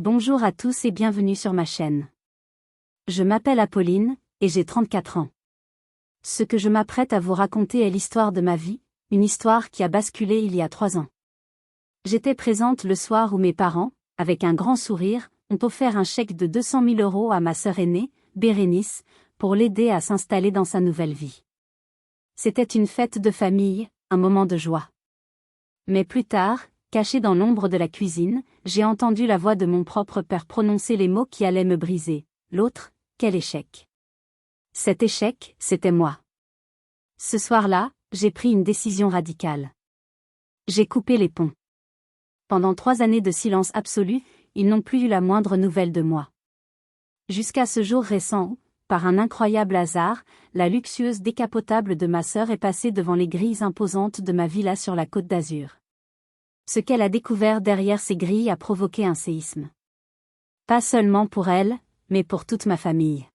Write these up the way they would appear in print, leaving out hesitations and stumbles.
Bonjour à tous et bienvenue sur ma chaîne. Je m'appelle Apolline, et j'ai 34 ans. Ce que je m'apprête à vous raconter est l'histoire de ma vie, une histoire qui a basculé il y a 3 ans. J'étais présente le soir où mes parents, avec un grand sourire, ont offert un chèque de 200 000 € à ma sœur aînée, Bérénice, pour l'aider à s'installer dans sa nouvelle vie. C'était une fête de famille, un moment de joie. Mais plus tard, caché dans l'ombre de la cuisine, j'ai entendu la voix de mon propre père prononcer les mots qui allaient me briser. L'autre, quel échec. Cet échec, c'était moi. Ce soir-là, j'ai pris une décision radicale. J'ai coupé les ponts. Pendant 3 années de silence absolu, ils n'ont plus eu la moindre nouvelle de moi. Jusqu'à ce jour récent où, par un incroyable hasard, la luxueuse décapotable de ma sœur est passée devant les grilles imposantes de ma villa sur la Côte d'Azur. Ce qu'elle a découvert derrière ces grilles a provoqué un séisme. Pas seulement pour elle, mais pour toute ma famille.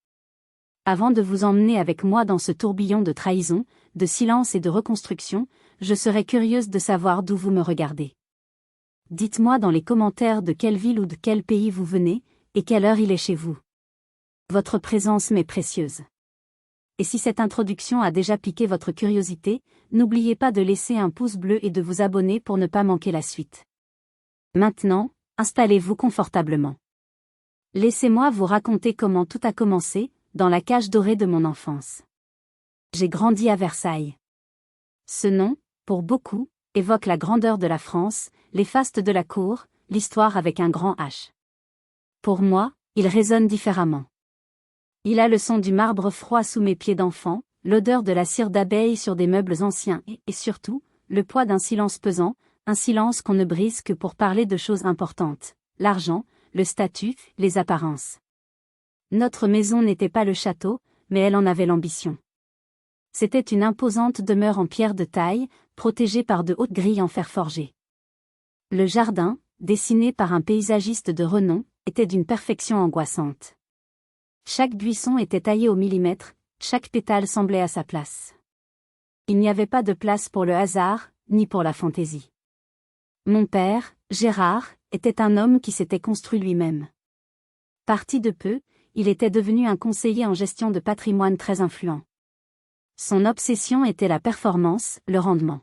Avant de vous emmener avec moi dans ce tourbillon de trahison, de silence et de reconstruction, je serais curieuse de savoir d'où vous me regardez. Dites-moi dans les commentaires de quelle ville ou de quel pays vous venez, et quelle heure il est chez vous. Votre présence m'est précieuse. Et si cette introduction a déjà piqué votre curiosité, n'oubliez pas de laisser un pouce bleu et de vous abonner pour ne pas manquer la suite. Maintenant, installez-vous confortablement. Laissez-moi vous raconter comment tout a commencé, dans la cage dorée de mon enfance. J'ai grandi à Versailles. Ce nom, pour beaucoup, évoque la grandeur de la France, les fastes de la cour, l'histoire avec un grand H. Pour moi, il résonne différemment. Il a le son du marbre froid sous mes pieds d'enfant, l'odeur de la cire d'abeille sur des meubles anciens et surtout, le poids d'un silence pesant, un silence qu'on ne brise que pour parler de choses importantes, l'argent, le statut, les apparences. Notre maison n'était pas le château, mais elle en avait l'ambition. C'était une imposante demeure en pierre de taille, protégée par de hautes grilles en fer forgé. Le jardin, dessiné par un paysagiste de renom, était d'une perfection angoissante. Chaque buisson était taillé au millimètre, chaque pétale semblait à sa place. Il n'y avait pas de place pour le hasard, ni pour la fantaisie. Mon père, Gérard, était un homme qui s'était construit lui-même. Parti de peu, il était devenu un conseiller en gestion de patrimoine très influent. Son obsession était la performance, le rendement.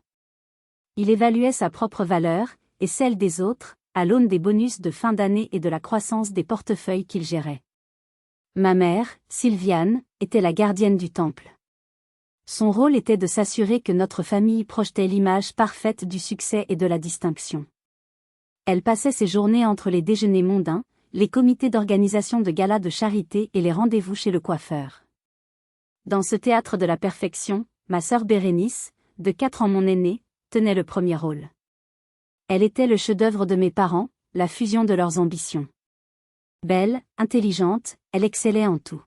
Il évaluait sa propre valeur, et celle des autres, à l'aune des bonus de fin d'année et de la croissance des portefeuilles qu'il gérait. Ma mère, Sylviane, était la gardienne du temple. Son rôle était de s'assurer que notre famille projetait l'image parfaite du succès et de la distinction. Elle passait ses journées entre les déjeuners mondains, les comités d'organisation de galas de charité et les rendez-vous chez le coiffeur. Dans ce théâtre de la perfection, ma sœur Bérénice, de 4 ans mon aînée, tenait le premier rôle. Elle était le chef-d'œuvre de mes parents, la fusion de leurs ambitions. Belle, intelligente, elle excellait en tout.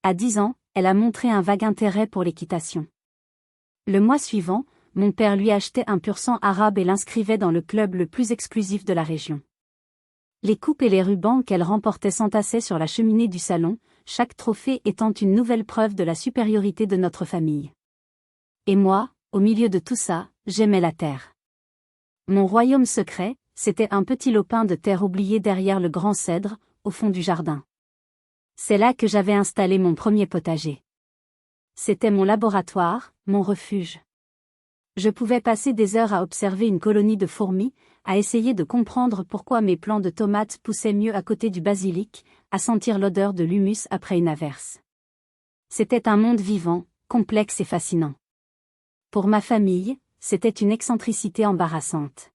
À 10 ans, elle a montré un vague intérêt pour l'équitation. Le mois suivant, mon père lui achetait un pur-sang arabe et l'inscrivait dans le club le plus exclusif de la région. Les coupes et les rubans qu'elle remportait s'entassaient sur la cheminée du salon, chaque trophée étant une nouvelle preuve de la supériorité de notre famille. Et moi, au milieu de tout ça, j'aimais la terre. Mon royaume secret, c'était un petit lopin de terre oublié derrière le grand cèdre, au fond du jardin. C'est là que j'avais installé mon premier potager. C'était mon laboratoire, mon refuge. Je pouvais passer des heures à observer une colonie de fourmis, à essayer de comprendre pourquoi mes plants de tomates poussaient mieux à côté du basilic, à sentir l'odeur de l'humus après une averse. C'était un monde vivant, complexe et fascinant. Pour ma famille, c'était une excentricité embarrassante.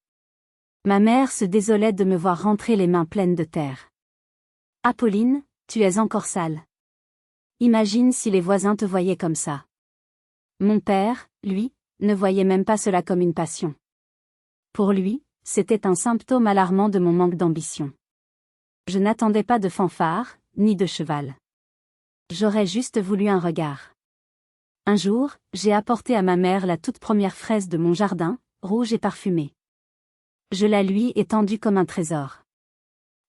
Ma mère se désolait de me voir rentrer les mains pleines de terre. « Apolline, tu es encore sale. Imagine si les voisins te voyaient comme ça. » Mon père, lui, ne voyait même pas cela comme une passion. Pour lui, c'était un symptôme alarmant de mon manque d'ambition. Je n'attendais pas de fanfare, ni de cheval. J'aurais juste voulu un regard. Un jour, j'ai apporté à ma mère la toute première fraise de mon jardin, rouge et parfumée. Je la lui ai tendue comme un trésor.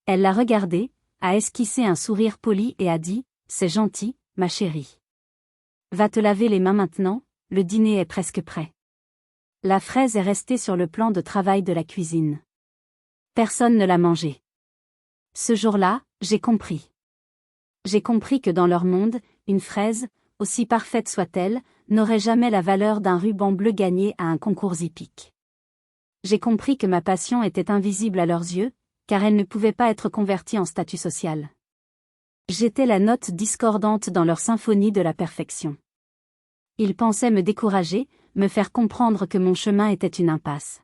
Elle l'a regardée, a esquissé un sourire poli et a dit « C'est gentil, ma chérie. Va te laver les mains maintenant, le dîner est presque prêt. » La fraise est restée sur le plan de travail de la cuisine. Personne ne l'a mangée. Ce jour-là, j'ai compris. J'ai compris que dans leur monde, une fraise, aussi parfaite soit-elle, n'aurait jamais la valeur d'un ruban bleu gagné à un concours hippique. J'ai compris que ma passion était invisible à leurs yeux, car elle ne pouvait pas être convertie en statut social. J'étais la note discordante dans leur symphonie de la perfection. Ils pensaient me décourager, me faire comprendre que mon chemin était une impasse.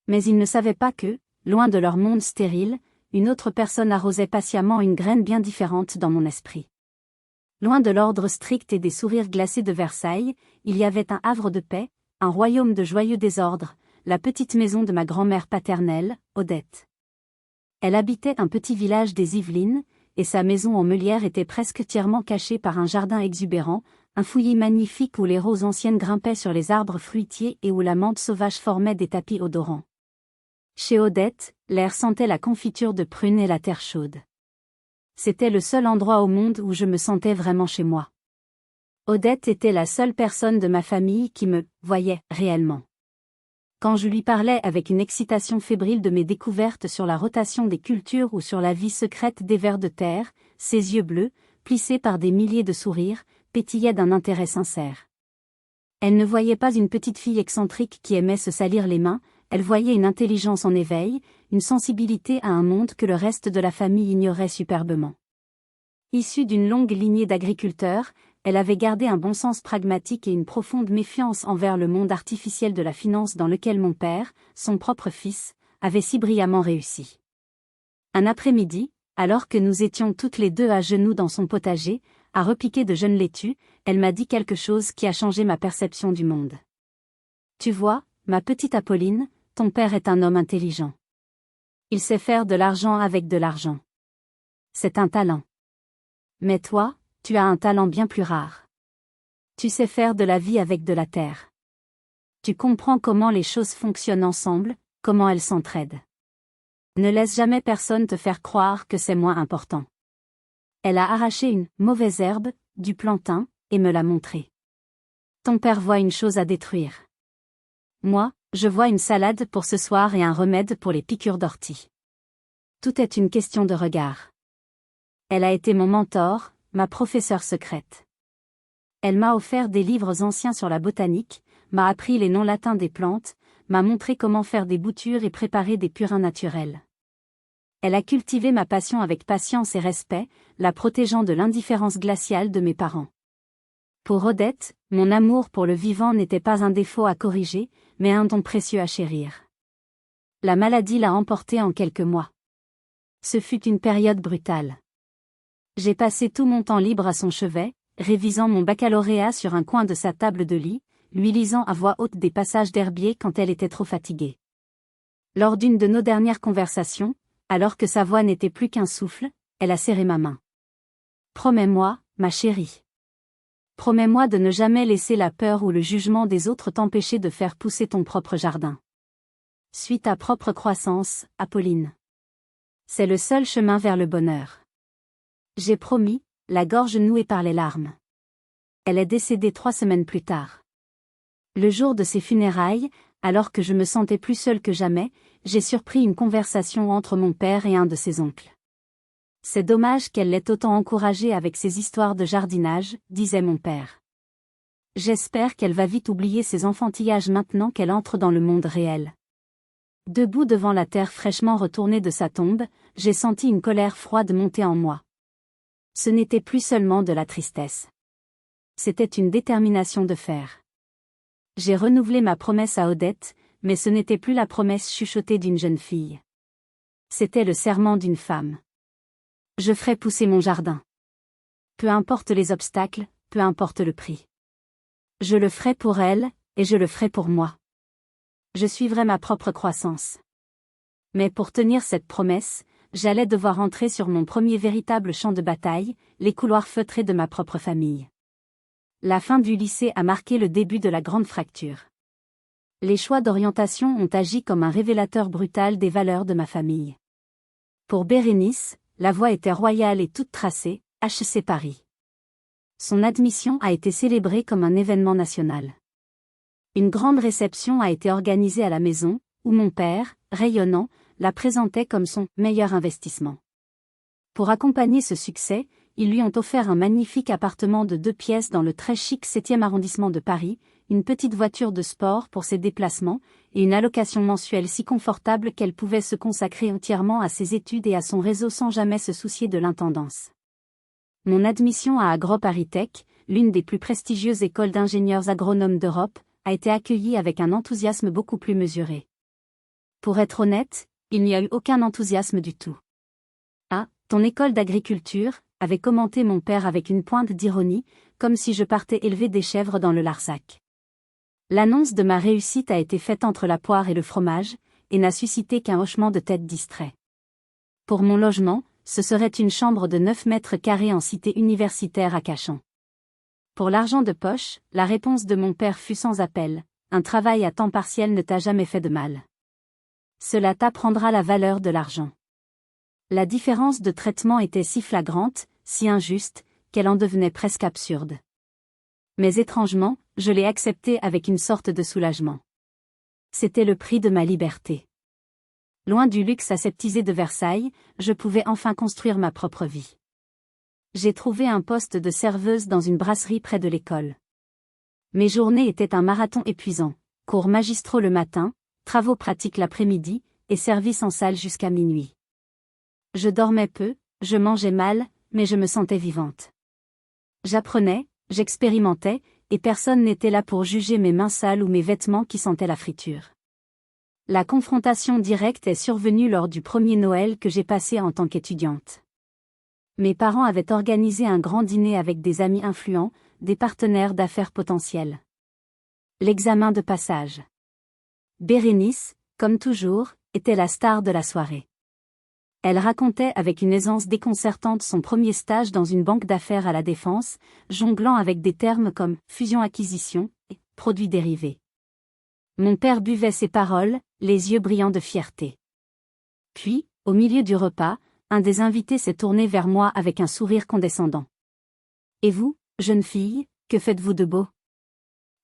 Mais ils ne savaient pas que, loin de leur monde stérile, une autre personne arrosait patiemment une graine bien différente dans mon esprit. Loin de l'ordre strict et des sourires glacés de Versailles, il y avait un havre de paix, un royaume de joyeux désordre, la petite maison de ma grand-mère paternelle, Odette. Elle habitait un petit village des Yvelines, et sa maison en meulière était presque entièrement cachée par un jardin exubérant, un fouillis magnifique où les roses anciennes grimpaient sur les arbres fruitiers et où la menthe sauvage formait des tapis odorants. Chez Odette, l'air sentait la confiture de prunes et la terre chaude. C'était le seul endroit au monde où je me sentais vraiment chez moi. Odette était la seule personne de ma famille qui me voyait réellement. Quand je lui parlais avec une excitation fébrile de mes découvertes sur la rotation des cultures ou sur la vie secrète des vers de terre, ses yeux bleus, plissés par des milliers de sourires, pétillaient d'un intérêt sincère. Elle ne voyait pas une petite fille excentrique qui aimait se salir les mains, elle voyait une intelligence en éveil, une sensibilité à un monde que le reste de la famille ignorait superbement. Issue d'une longue lignée d'agriculteurs, elle avait gardé un bon sens pragmatique et une profonde méfiance envers le monde artificiel de la finance dans lequel mon père, son propre fils, avait si brillamment réussi. Un après-midi, alors que nous étions toutes les deux à genoux dans son potager, à repiquer de jeunes laitues, elle m'a dit quelque chose qui a changé ma perception du monde. Tu vois, ma petite Apolline, ton père est un homme intelligent. Il sait faire de l'argent avec de l'argent. C'est un talent. Mais toi, tu as un talent bien plus rare. Tu sais faire de la vie avec de la terre. Tu comprends comment les choses fonctionnent ensemble, comment elles s'entraident. Ne laisse jamais personne te faire croire que c'est moins important. Elle a arraché une mauvaise herbe, du plantain, et me l'a montré. Ton père voit une chose à détruire. Moi, je vois une salade pour ce soir et un remède pour les piqûres d'ortie. Tout est une question de regard. Elle a été mon mentor, ma professeure secrète. Elle m'a offert des livres anciens sur la botanique, m'a appris les noms latins des plantes, m'a montré comment faire des boutures et préparer des purins naturels. Elle a cultivé ma passion avec patience et respect, la protégeant de l'indifférence glaciale de mes parents. Pour Odette, mon amour pour le vivant n'était pas un défaut à corriger, mais un don précieux à chérir. La maladie l'a emporté en quelques mois. Ce fut une période brutale. J'ai passé tout mon temps libre à son chevet, révisant mon baccalauréat sur un coin de sa table de lit, lui lisant à voix haute des passages d'Herbier quand elle était trop fatiguée. Lors d'une de nos dernières conversations, alors que sa voix n'était plus qu'un souffle, elle a serré ma main. Promets-moi, ma chérie. Promets-moi de ne jamais laisser la peur ou le jugement des autres t'empêcher de faire pousser ton propre jardin. Suis ta propre croissance, Apolline. C'est le seul chemin vers le bonheur. J'ai promis, la gorge nouée par les larmes. Elle est décédée 3 semaines plus tard. Le jour de ses funérailles, alors que je me sentais plus seule que jamais, j'ai surpris une conversation entre mon père et un de ses oncles. C'est dommage qu'elle l'ait autant encouragée avec ses histoires de jardinage, disait mon père. J'espère qu'elle va vite oublier ses enfantillages maintenant qu'elle entre dans le monde réel. Debout devant la terre fraîchement retournée de sa tombe, j'ai senti une colère froide monter en moi. Ce n'était plus seulement de la tristesse. C'était une détermination de fer. J'ai renouvelé ma promesse à Odette, mais ce n'était plus la promesse chuchotée d'une jeune fille. C'était le serment d'une femme. Je ferai pousser mon jardin. Peu importe les obstacles, peu importe le prix. Je le ferai pour elle, et je le ferai pour moi. Je suivrai ma propre croissance. Mais pour tenir cette promesse, j'allais devoir entrer sur mon premier véritable champ de bataille, les couloirs feutrés de ma propre famille. La fin du lycée a marqué le début de la grande fracture. Les choix d'orientation ont agi comme un révélateur brutal des valeurs de ma famille. Pour Bérénice, la voie était royale et toute tracée, HEC Paris. Son admission a été célébrée comme un événement national. Une grande réception a été organisée à la maison, où mon père, rayonnant, la présentait comme son meilleur investissement. Pour accompagner ce succès, ils lui ont offert un magnifique appartement de 2 pièces dans le très chic 7e arrondissement de Paris, une petite voiture de sport pour ses déplacements, et une allocation mensuelle si confortable qu'elle pouvait se consacrer entièrement à ses études et à son réseau sans jamais se soucier de l'intendance. Mon admission à AgroParisTech, l'une des plus prestigieuses écoles d'ingénieurs agronomes d'Europe, a été accueillie avec un enthousiasme beaucoup plus mesuré. Pour être honnête, il n'y a eu aucun enthousiasme du tout. Ah, ton école d'agriculture, avait commenté mon père avec une pointe d'ironie, comme si je partais élever des chèvres dans le Larzac. L'annonce de ma réussite a été faite entre la poire et le fromage, et n'a suscité qu'un hochement de tête distrait. Pour mon logement, ce serait une chambre de 9 mètres carrés en cité universitaire à Cachan. Pour l'argent de poche, la réponse de mon père fut sans appel, un travail à temps partiel ne t'a jamais fait de mal. Cela t'apprendra la valeur de l'argent. La différence de traitement était si flagrante, si injuste, qu'elle en devenait presque absurde. Mais étrangement, je l'ai accepté avec une sorte de soulagement. C'était le prix de ma liberté. Loin du luxe aseptisé de Versailles, je pouvais enfin construire ma propre vie. J'ai trouvé un poste de serveuse dans une brasserie près de l'école. Mes journées étaient un marathon épuisant, cours magistraux le matin, travaux pratiques l'après-midi, et service en salle jusqu'à minuit. Je dormais peu, je mangeais mal, mais je me sentais vivante. J'apprenais, j'expérimentais, et personne n'était là pour juger mes mains sales ou mes vêtements qui sentaient la friture. La confrontation directe est survenue lors du premier Noël que j'ai passé en tant qu'étudiante. Mes parents avaient organisé un grand dîner avec des amis influents, des partenaires d'affaires potentiels. L'examen de passage. Bérénice, comme toujours, était la star de la soirée. Elle racontait avec une aisance déconcertante son premier stage dans une banque d'affaires à la Défense, jonglant avec des termes comme « fusion-acquisition » et « produits dérivés ». Mon père buvait ses paroles, les yeux brillants de fierté. Puis, au milieu du repas, un des invités s'est tourné vers moi avec un sourire condescendant. « Et vous, jeune fille, que faites-vous de beau ?»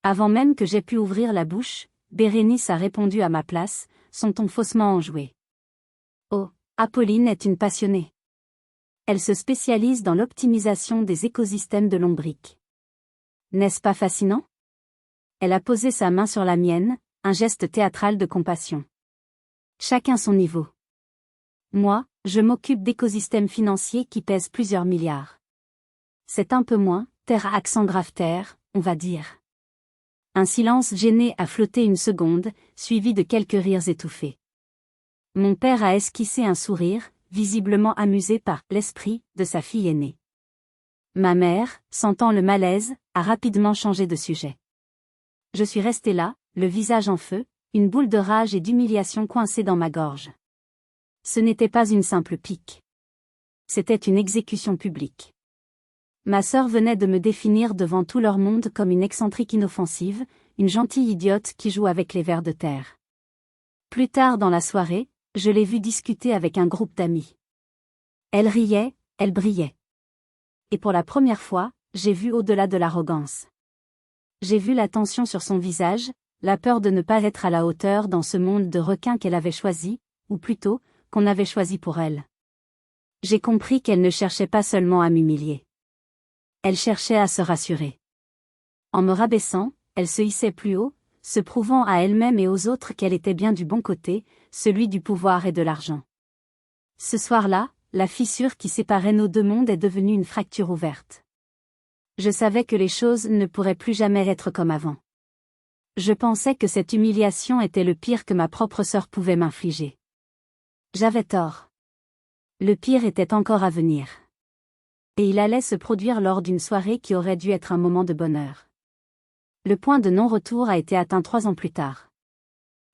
Avant même que j'aie pu ouvrir la bouche, Bérénice a répondu à ma place, son ton faussement enjoué. « Oh, Apolline est une passionnée. Elle se spécialise dans l'optimisation des écosystèmes de lombriques. N'est-ce pas fascinant ?» Elle a posé sa main sur la mienne, un geste théâtral de compassion. Chacun son niveau. Moi, je m'occupe d'écosystèmes financiers qui pèsent plusieurs milliards. C'est un peu moins, terre à accent grave terre, on va dire. Un silence gêné a flotté une seconde, suivi de quelques rires étouffés. Mon père a esquissé un sourire, visiblement amusé par l'esprit de sa fille aînée. Ma mère, sentant le malaise, a rapidement changé de sujet. Je suis restée là, le visage en feu, une boule de rage et d'humiliation coincée dans ma gorge. Ce n'était pas une simple pique. C'était une exécution publique. Ma sœur venait de me définir devant tout leur monde comme une excentrique inoffensive, une gentille idiote qui joue avec les vers de terre. Plus tard dans la soirée, je l'ai vue discuter avec un groupe d'amis. Elle riait, elle brillait. Et pour la première fois, j'ai vu au-delà de l'arrogance. J'ai vu la tension sur son visage, la peur de ne pas être à la hauteur dans ce monde de requins qu'elle avait choisi, ou plutôt, qu'on avait choisi pour elle. J'ai compris qu'elle ne cherchait pas seulement à m'humilier. Elle cherchait à se rassurer. En me rabaissant, elle se hissait plus haut, se prouvant à elle-même et aux autres qu'elle était bien du bon côté, celui du pouvoir et de l'argent. Ce soir-là, la fissure qui séparait nos deux mondes est devenue une fracture ouverte. Je savais que les choses ne pourraient plus jamais être comme avant. Je pensais que cette humiliation était le pire que ma propre sœur pouvait m'infliger. J'avais tort. Le pire était encore à venir. Et il allait se produire lors d'une soirée qui aurait dû être un moment de bonheur. Le point de non-retour a été atteint 3 ans plus tard.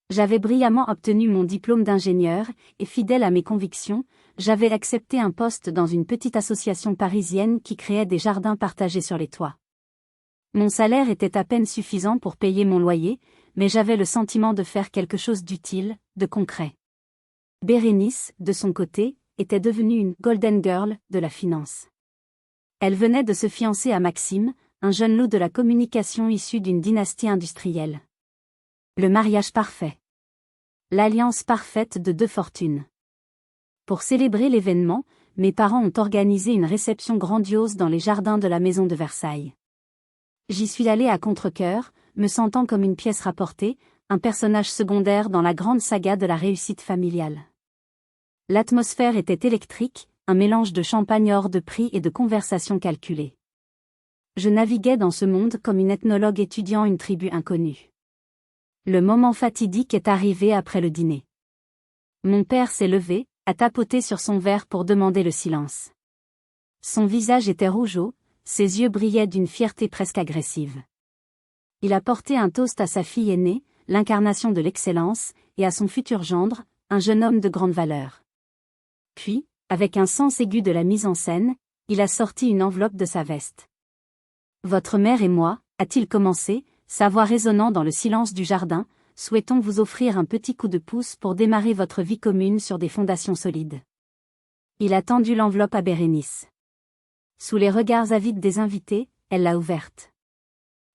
J'avais brillamment obtenu mon diplôme d'ingénieur, et fidèle à mes convictions, j'avais accepté un poste dans une petite association parisienne qui créait des jardins partagés sur les toits. Mon salaire était à peine suffisant pour payer mon loyer, mais j'avais le sentiment de faire quelque chose d'utile, de concret. Bérénice, de son côté, était devenue une « golden girl » de la finance. Elle venait de se fiancer à Maxime, un jeune loup de la communication issu d'une dynastie industrielle. Le mariage parfait. L'alliance parfaite de 2 fortunes. Pour célébrer l'événement, mes parents ont organisé une réception grandiose dans les jardins de la maison de Versailles. J'y suis allée à contre-cœur, me sentant comme une pièce rapportée, un personnage secondaire dans la grande saga de la réussite familiale. L'atmosphère était électrique, un mélange de champagne hors de prix et de conversations calculées. Je naviguais dans ce monde comme une ethnologue étudiant une tribu inconnue. Le moment fatidique est arrivé après le dîner. Mon père s'est levé, a tapoté sur son verre pour demander le silence. Son visage était rougeaud, ses yeux brillaient d'une fierté presque agressive. Il a porté un toast à sa fille aînée, l'incarnation de l'excellence, et à son futur gendre, un jeune homme de grande valeur. Puis, avec un sens aigu de la mise en scène, il a sorti une enveloppe de sa veste. « Votre mère et moi, a-t-il commencé, sa voix résonnant dans le silence du jardin, souhaitons vous offrir un petit coup de pouce pour démarrer votre vie commune sur des fondations solides. » Il a tendu l'enveloppe à Bérénice. Sous les regards avides des invités, elle l'a ouverte.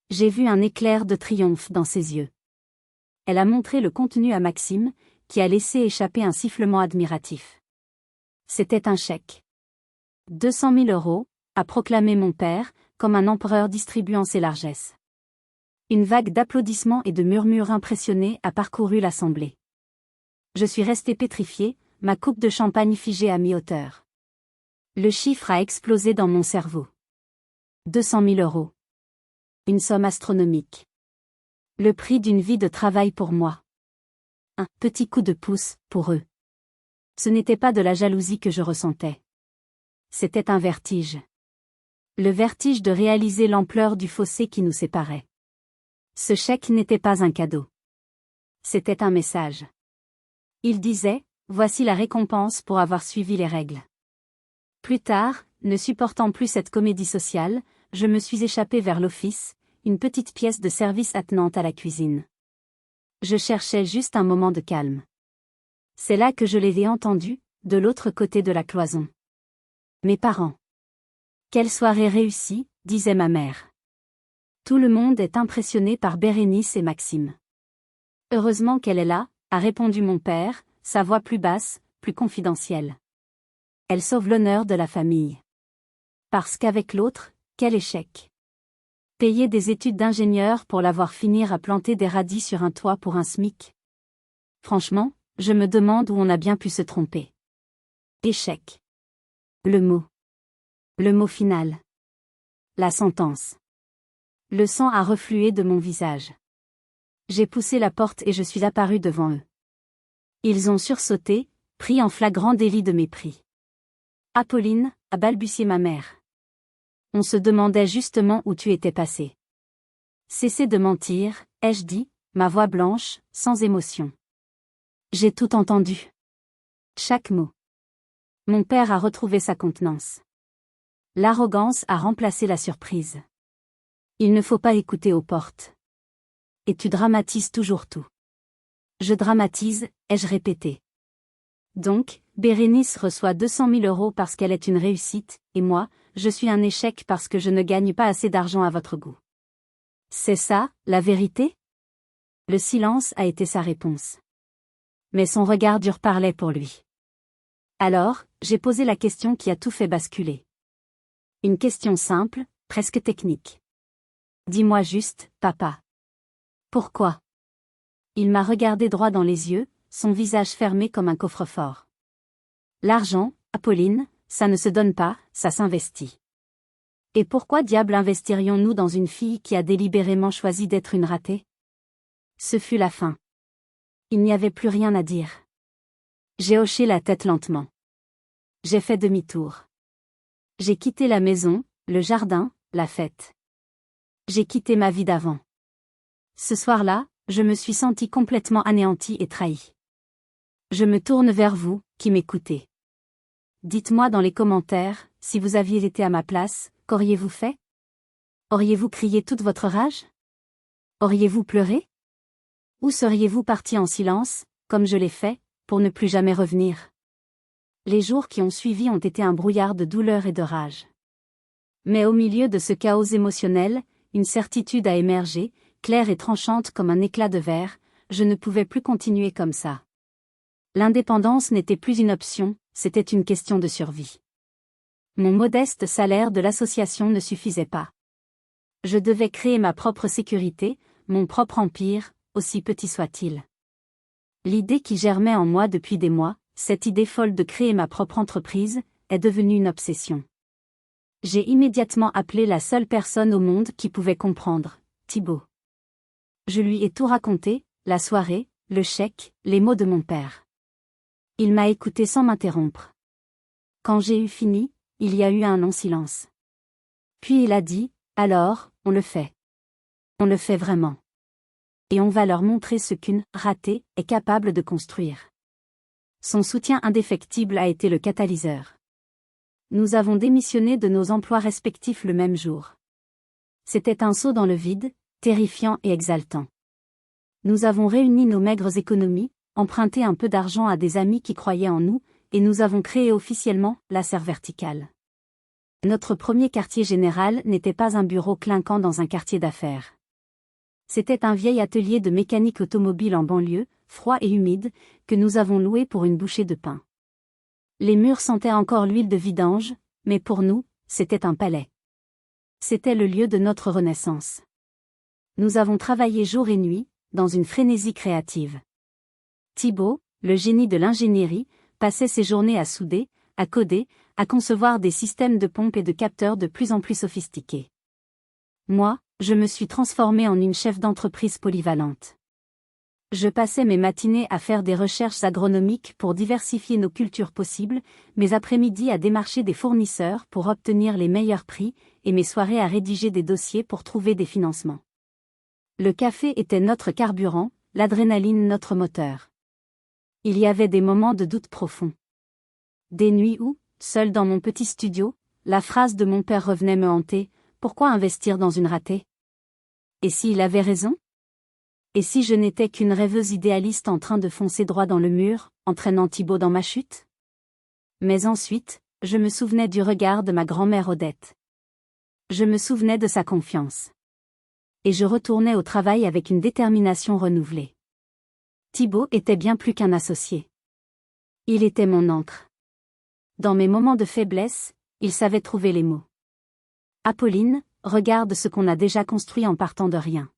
J'ai vu un éclair de triomphe dans ses yeux. Elle a montré le contenu à Maxime, qui a laissé échapper un sifflement admiratif. C'était un chèque. 200 000 €, a proclamé mon père, comme un empereur distribuant ses largesses. Une vague d'applaudissements et de murmures impressionnés a parcouru l'assemblée. Je suis restée pétrifiée, ma coupe de champagne figée à mi-hauteur. Le chiffre a explosé dans mon cerveau. 200 000 €. Une somme astronomique. Le prix d'une vie de travail pour moi. Un petit coup de pouce, pour eux. Ce n'était pas de la jalousie que je ressentais. C'était un vertige. Le vertige de réaliser l'ampleur du fossé qui nous séparait. Ce chèque n'était pas un cadeau. C'était un message. Il disait, voici la récompense pour avoir suivi les règles. Plus tard, ne supportant plus cette comédie sociale, je me suis échappée vers l'office, une petite pièce de service attenante à la cuisine. Je cherchais juste un moment de calme. C'est là que je les ai entendus, de l'autre côté de la cloison. Mes parents. Quelle soirée réussie, disait ma mère. Tout le monde est impressionné par Bérénice et Maxime. Heureusement qu'elle est là, a répondu mon père, sa voix plus basse, plus confidentielle. Elle sauve l'honneur de la famille. Parce qu'avec l'autre, quel échec. Payer des études d'ingénieur pour la voir finir à planter des radis sur un toit pour un SMIC. Franchement, je me demande où on a bien pu se tromper. Échec. Le mot. Le mot final. La sentence. Le sang a reflué de mon visage. J'ai poussé la porte et je suis apparue devant eux. Ils ont sursauté, pris en flagrant délit de mépris. Apolline, a balbutié ma mère. On se demandait justement où tu étais passée. Cessez de mentir, ai-je dit, ma voix blanche, sans émotion. J'ai tout entendu. Chaque mot. Mon père a retrouvé sa contenance. L'arrogance a remplacé la surprise. Il ne faut pas écouter aux portes. Et tu dramatises toujours tout. Je dramatise, ai-je répété. Donc, Bérénice reçoit 200 000 € parce qu'elle est une réussite, et moi, je suis un échec parce que je ne gagne pas assez d'argent à votre goût. C'est ça, la vérité? Le silence a été sa réponse. Mais son regard dur parlait pour lui. Alors, j'ai posé la question qui a tout fait basculer. Une question simple, presque technique. Dis-moi juste, papa. Pourquoi? Il m'a regardé droit dans les yeux, son visage fermé comme un coffre-fort. L'argent, Apolline, ça ne se donne pas, ça s'investit. Et pourquoi diable investirions-nous dans une fille qui a délibérément choisi d'être une ratée? Ce fut la fin. Il n'y avait plus rien à dire. J'ai hoché la tête lentement. J'ai fait demi-tour. J'ai quitté la maison, le jardin, la fête. J'ai quitté ma vie d'avant. Ce soir-là, je me suis sentie complètement anéantie et trahie. Je me tourne vers vous, qui m'écoutez. Dites-moi dans les commentaires, si vous aviez été à ma place, qu'auriez-vous fait? Auriez-vous crié toute votre rage? Auriez-vous pleuré? Ou seriez-vous parti en silence, comme je l'ai fait, pour ne plus jamais revenir? Les jours qui ont suivi ont été un brouillard de douleur et de rage. Mais au milieu de ce chaos émotionnel, une certitude a émergé, claire et tranchante comme un éclat de verre, je ne pouvais plus continuer comme ça. L'indépendance n'était plus une option, c'était une question de survie. Mon modeste salaire de l'association ne suffisait pas. Je devais créer ma propre sécurité, mon propre empire, aussi petit soit-il. L'idée qui germait en moi depuis des mois, cette idée folle de créer ma propre entreprise, est devenue une obsession. J'ai immédiatement appelé la seule personne au monde qui pouvait comprendre, Thibaut. Je lui ai tout raconté, la soirée, le chèque, les mots de mon père. Il m'a écouté sans m'interrompre. Quand j'ai eu fini, il y a eu un long silence. Puis il a dit, alors, on le fait. On le fait vraiment. Et on va leur montrer ce qu'une ratée est capable de construire. Son soutien indéfectible a été le catalyseur. Nous avons démissionné de nos emplois respectifs le même jour. C'était un saut dans le vide, terrifiant et exaltant. Nous avons réuni nos maigres économies, emprunté un peu d'argent à des amis qui croyaient en nous, et nous avons créé officiellement la serre verticale. Notre premier quartier général n'était pas un bureau clinquant dans un quartier d'affaires. C'était un vieil atelier de mécanique automobile en banlieue, froid et humide, que nous avons loué pour une bouchée de pain. Les murs sentaient encore l'huile de vidange, mais pour nous, c'était un palais. C'était le lieu de notre renaissance. Nous avons travaillé jour et nuit, dans une frénésie créative. Thibaut, le génie de l'ingénierie, passait ses journées à souder, à coder, à concevoir des systèmes de pompes et de capteurs de plus en plus sophistiqués. Moi, je me suis transformée en une chef d'entreprise polyvalente. Je passais mes matinées à faire des recherches agronomiques pour diversifier nos cultures possibles, mes après-midi à démarcher des fournisseurs pour obtenir les meilleurs prix, et mes soirées à rédiger des dossiers pour trouver des financements. Le café était notre carburant, l'adrénaline notre moteur. Il y avait des moments de doute profond. Des nuits où, seul dans mon petit studio, la phrase de mon père revenait me hanter, « Pourquoi investir dans une ratée ? Et s'il avait raison ? Et si je n'étais qu'une rêveuse idéaliste en train de foncer droit dans le mur, entraînant Thibaut dans ma chute ? Mais ensuite, je me souvenais du regard de ma grand-mère Odette. Je me souvenais de sa confiance. Et je retournais au travail avec une détermination renouvelée. Thibaut était bien plus qu'un associé. Il était mon ancre. Dans mes moments de faiblesse, il savait trouver les mots. Apolline, regarde ce qu'on a déjà construit en partant de rien.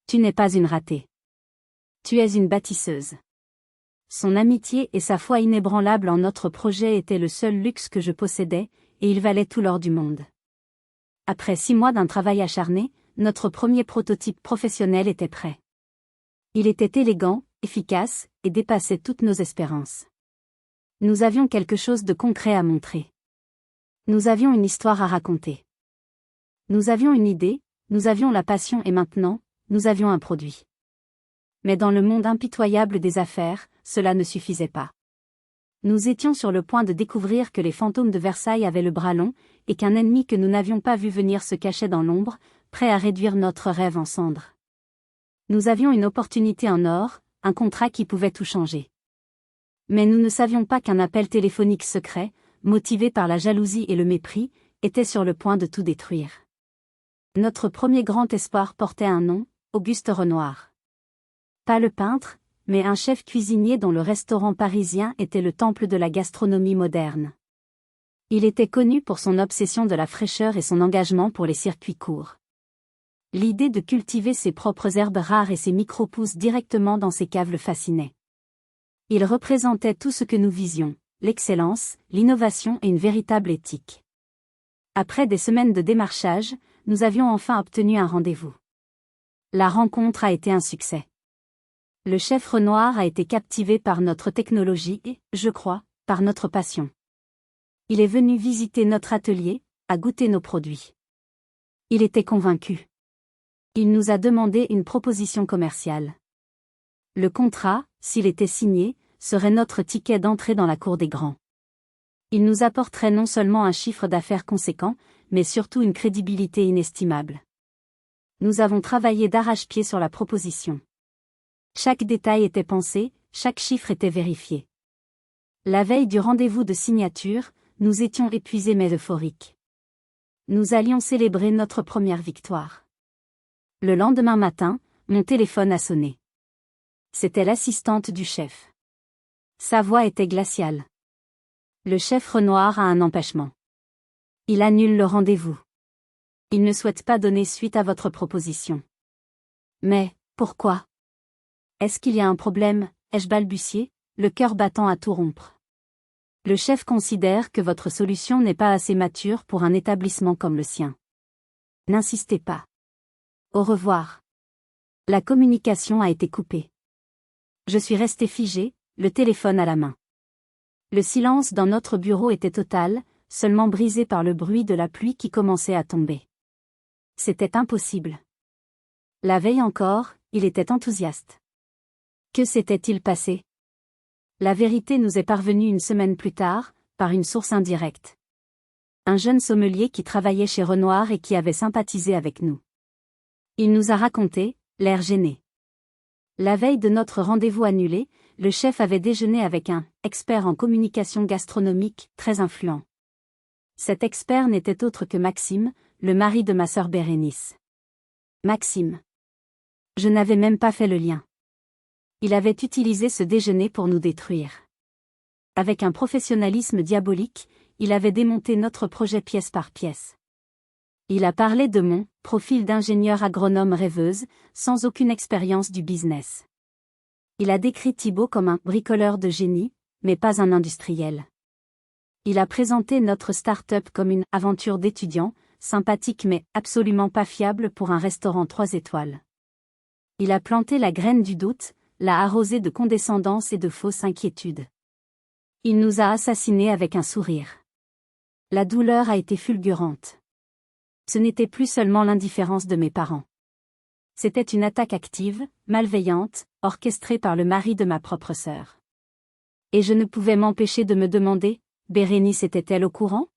Tu n'es pas une ratée. Tu es une bâtisseuse. Son amitié et sa foi inébranlable en notre projet étaient le seul luxe que je possédais, et il valait tout l'or du monde. Après 6 mois d'un travail acharné, notre premier prototype professionnel était prêt. Il était élégant, efficace, et dépassait toutes nos espérances. Nous avions quelque chose de concret à montrer. Nous avions une histoire à raconter. Nous avions une idée, nous avions la passion et maintenant, nous avions un produit. Mais dans le monde impitoyable des affaires, cela ne suffisait pas. Nous étions sur le point de découvrir que les fantômes de Versailles avaient le bras long, et qu'un ennemi que nous n'avions pas vu venir se cachait dans l'ombre, prêt à réduire notre rêve en cendres. Nous avions une opportunité en or, un contrat qui pouvait tout changer. Mais nous ne savions pas qu'un appel téléphonique secret, motivé par la jalousie et le mépris, était sur le point de tout détruire. Notre premier grand espoir portait un nom, Auguste Renoir. Pas le peintre, mais un chef cuisinier dont le restaurant parisien était le temple de la gastronomie moderne. Il était connu pour son obsession de la fraîcheur et son engagement pour les circuits courts. L'idée de cultiver ses propres herbes rares et ses micro-pousses directement dans ses caves le fascinait. Il représentait tout ce que nous visions, l'excellence, l'innovation et une véritable éthique. Après des semaines de démarchage, nous avions enfin obtenu un rendez-vous. La rencontre a été un succès. Le chef Renoir a été captivé par notre technologie et, je crois, par notre passion. Il est venu visiter notre atelier, à goûter nos produits. Il était convaincu. Il nous a demandé une proposition commerciale. Le contrat, s'il était signé, serait notre ticket d'entrée dans la cour des grands. Il nous apporterait non seulement un chiffre d'affaires conséquent, mais surtout une crédibilité inestimable. Nous avons travaillé d'arrache-pied sur la proposition. Chaque détail était pensé, chaque chiffre était vérifié. La veille du rendez-vous de signature, nous étions épuisés mais euphoriques. Nous allions célébrer notre première victoire. Le lendemain matin, mon téléphone a sonné. C'était l'assistante du chef. Sa voix était glaciale. Le chef Renoir a un empêchement. Il annule le rendez-vous. Il ne souhaite pas donner suite à votre proposition. Mais, pourquoi? Est-ce qu'il y a un problème? Ai-je balbutié, le cœur battant à tout rompre. Le chef considère que votre solution n'est pas assez mature pour un établissement comme le sien. N'insistez pas. Au revoir. La communication a été coupée. Je suis resté figé, le téléphone à la main. Le silence dans notre bureau était total, seulement brisé par le bruit de la pluie qui commençait à tomber. C'était impossible. La veille encore, il était enthousiaste. Que s'était-il passé? La vérité nous est parvenue une semaine plus tard, par une source indirecte. Un jeune sommelier qui travaillait chez Renoir et qui avait sympathisé avec nous. Il nous a raconté, l'air gêné. La veille de notre rendez-vous annulé, le chef avait déjeuné avec un expert en communication gastronomique très influent. Cet expert n'était autre que Maxime, le mari de ma sœur Bérénice. Maxime. Je n'avais même pas fait le lien. Il avait utilisé ce déjeuner pour nous détruire. Avec un professionnalisme diabolique, il avait démonté notre projet pièce par pièce. Il a parlé de mon profil d'ingénieur agronome rêveuse, sans aucune expérience du business. Il a décrit Thibaut comme un bricoleur de génie, mais pas un industriel. Il a présenté notre start-up comme une aventure d'étudiant, sympathique mais absolument pas fiable pour un restaurant 3 étoiles. Il a planté la graine du doute, l'a arrosée de condescendance et de fausses inquiétudes. Il nous a assassinés avec un sourire. La douleur a été fulgurante. Ce n'était plus seulement l'indifférence de mes parents. C'était une attaque active, malveillante, orchestrée par le mari de ma propre sœur. Et je ne pouvais m'empêcher de me demander, Bérénice était-elle au courant?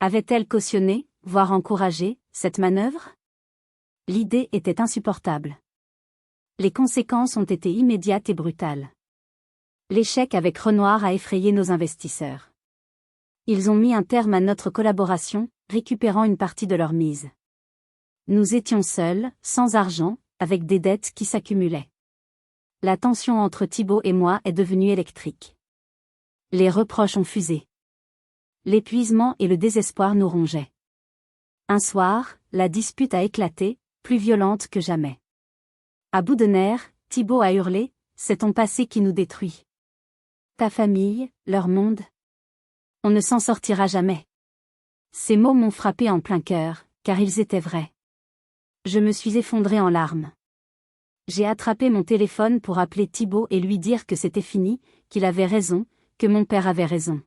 Avait-elle cautionné, voire encouragé, cette manœuvre? L'idée était insupportable. Les conséquences ont été immédiates et brutales. L'échec avec Renoir a effrayé nos investisseurs. Ils ont mis un terme à notre collaboration, récupérant une partie de leur mise. Nous étions seuls, sans argent, avec des dettes qui s'accumulaient. La tension entre Thibaut et moi est devenue électrique. Les reproches ont fusé. L'épuisement et le désespoir nous rongeaient. Un soir, la dispute a éclaté, plus violente que jamais. À bout de nerfs, Thibaut a hurlé, « C'est ton passé qui nous détruit. Ta famille, leur monde. On ne s'en sortira jamais. » Ces mots m'ont frappé en plein cœur, car ils étaient vrais. Je me suis effondré en larmes. J'ai attrapé mon téléphone pour appeler Thibaut et lui dire que c'était fini, qu'il avait raison, que mon père avait raison.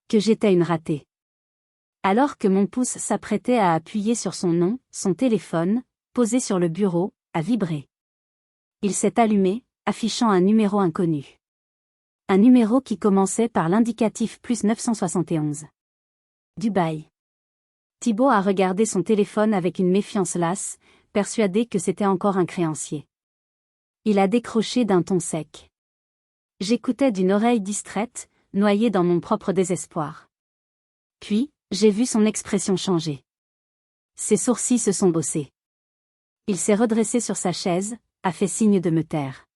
Que j'étais une ratée. Alors que mon pouce s'apprêtait à appuyer sur son nom, son téléphone, posé sur le bureau, a vibré. Il s'est allumé, affichant un numéro inconnu. Un numéro qui commençait par l'indicatif +971. Dubaï. Thibaut a regardé son téléphone avec une méfiance lasse, persuadé que c'était encore un créancier. Il a décroché d'un ton sec. J'écoutais d'une oreille distraite, noyée dans mon propre désespoir. Puis, j'ai vu son expression changer. Ses sourcils se sont bossés. Il s'est redressé sur sa chaise, a fait signe de me taire.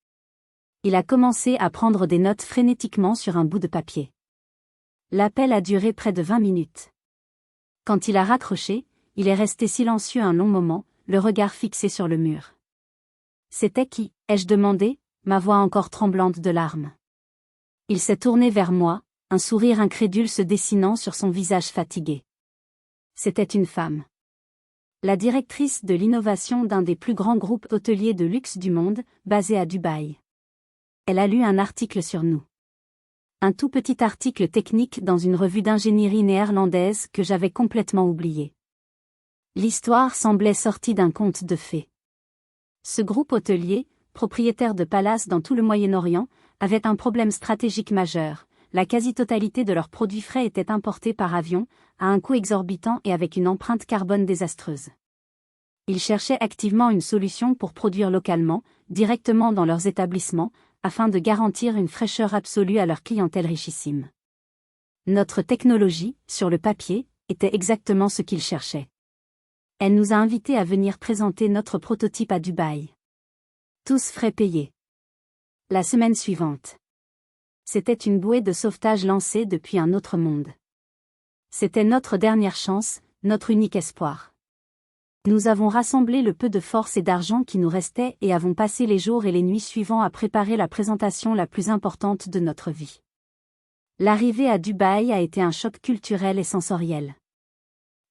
Il a commencé à prendre des notes frénétiquement sur un bout de papier. L'appel a duré près de 20 minutes. Quand il a raccroché, il est resté silencieux un long moment, le regard fixé sur le mur. C'était qui, ai-je demandé, ma voix encore tremblante de larmes. Il s'est tourné vers moi, un sourire incrédule se dessinant sur son visage fatigué. C'était une femme. La directrice de l'innovation d'un des plus grands groupes hôteliers de luxe du monde, basé à Dubaï. Elle a lu un article sur nous. Un tout petit article technique dans une revue d'ingénierie néerlandaise que j'avais complètement oublié. L'histoire semblait sortie d'un conte de fées. Ce groupe hôtelier, propriétaire de palaces dans tout le Moyen-Orient, avait un problème stratégique majeur. La quasi-totalité de leurs produits frais était importée par avion, à un coût exorbitant et avec une empreinte carbone désastreuse. Ils cherchaient activement une solution pour produire localement, directement dans leurs établissements, afin de garantir une fraîcheur absolue à leur clientèle richissime. Notre technologie, sur le papier, était exactement ce qu'ils cherchaient. Elle nous a invités à venir présenter notre prototype à Dubaï. Tous frais payés. La semaine suivante. C'était une bouée de sauvetage lancée depuis un autre monde. C'était notre dernière chance, notre unique espoir. Nous avons rassemblé le peu de force et d'argent qui nous restait et avons passé les jours et les nuits suivants à préparer la présentation la plus importante de notre vie. L'arrivée à Dubaï a été un choc culturel et sensoriel.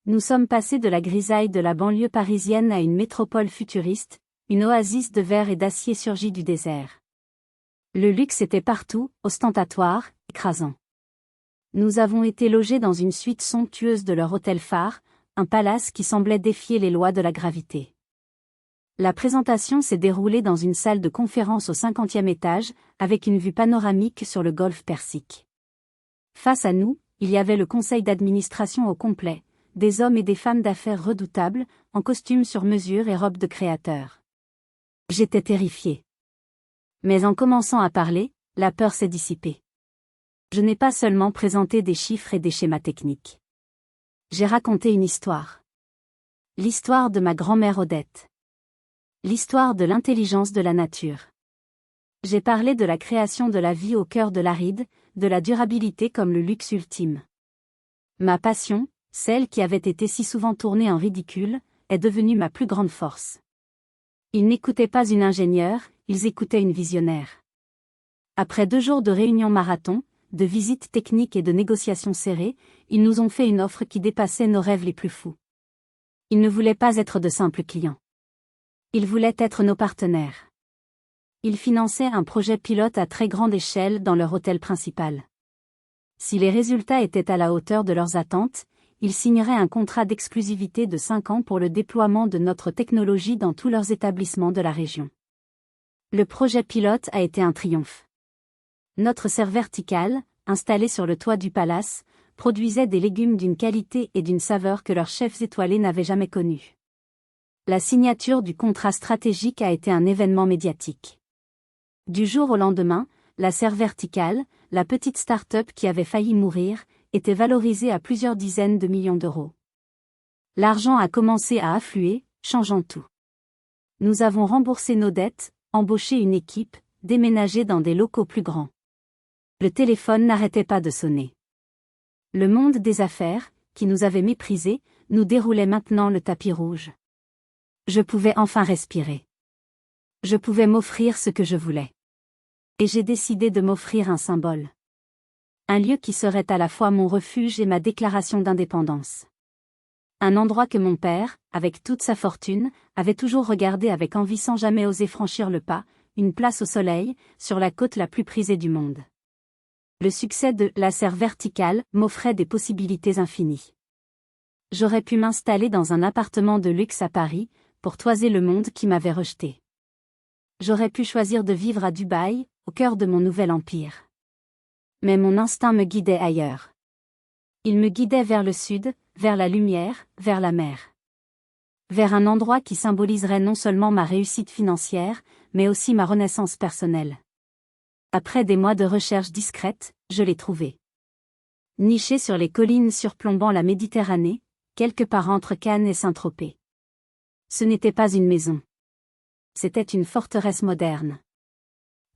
Nous sommes passés de la grisaille de la banlieue parisienne à une métropole futuriste, une oasis de verre et d'acier surgie du désert. Le luxe était partout, ostentatoire, écrasant. Nous avons été logés dans une suite somptueuse de leur hôtel phare, un palace qui semblait défier les lois de la gravité. La présentation s'est déroulée dans une salle de conférence au 50e étage, avec une vue panoramique sur le golfe Persique. Face à nous, il y avait le conseil d'administration au complet, des hommes et des femmes d'affaires redoutables, en costumes sur mesure et robes de créateurs. J'étais terrifié. Mais en commençant à parler, la peur s'est dissipée. Je n'ai pas seulement présenté des chiffres et des schémas techniques. J'ai raconté une histoire. L'histoire de ma grand-mère Odette. L'histoire de l'intelligence de la nature. J'ai parlé de la création de la vie au cœur de l'aride, de la durabilité comme le luxe ultime. Ma passion, celle qui avait été si souvent tournée en ridicule, est devenue ma plus grande force. Ils n'écoutaient pas une ingénieure, ils écoutaient une visionnaire. Après 2 jours de réunions marathon, de visites techniques et de négociations serrées, ils nous ont fait une offre qui dépassait nos rêves les plus fous. Ils ne voulaient pas être de simples clients. Ils voulaient être nos partenaires. Ils finançaient un projet pilote à très grande échelle dans leur hôtel principal. Si les résultats étaient à la hauteur de leurs attentes, ils signeraient un contrat d'exclusivité de 5 ans pour le déploiement de notre technologie dans tous leurs établissements de la région. Le projet pilote a été un triomphe. Notre serre verticale, installée sur le toit du palace, produisait des légumes d'une qualité et d'une saveur que leurs chefs étoilés n'avaient jamais connues. La signature du contrat stratégique a été un événement médiatique. Du jour au lendemain, la serre verticale, la petite start-up qui avait failli mourir, était valorisée à plusieurs dizaines de millions d'euros. L'argent a commencé à affluer, changeant tout. Nous avons remboursé nos dettes, embauché une équipe, déménagé dans des locaux plus grands. Le téléphone n'arrêtait pas de sonner. Le monde des affaires, qui nous avait méprisés, nous déroulait maintenant le tapis rouge. Je pouvais enfin respirer. Je pouvais m'offrir ce que je voulais. Et j'ai décidé de m'offrir un symbole. Un lieu qui serait à la fois mon refuge et ma déclaration d'indépendance. Un endroit que mon père, avec toute sa fortune, avait toujours regardé avec envie sans jamais oser franchir le pas, une place au soleil, sur la côte la plus prisée du monde. Le succès de la serre verticale m'offrait des possibilités infinies. J'aurais pu m'installer dans un appartement de luxe à Paris, pour toiser le monde qui m'avait rejeté. J'aurais pu choisir de vivre à Dubaï, au cœur de mon nouvel empire. Mais mon instinct me guidait ailleurs. Il me guidait vers le sud, vers la lumière, vers la mer. Vers un endroit qui symboliserait non seulement ma réussite financière, mais aussi ma renaissance personnelle. Après des mois de recherche discrète, je l'ai trouvé. Niché sur les collines surplombant la Méditerranée, quelque part entre Cannes et Saint-Tropez. Ce n'était pas une maison. C'était une forteresse moderne.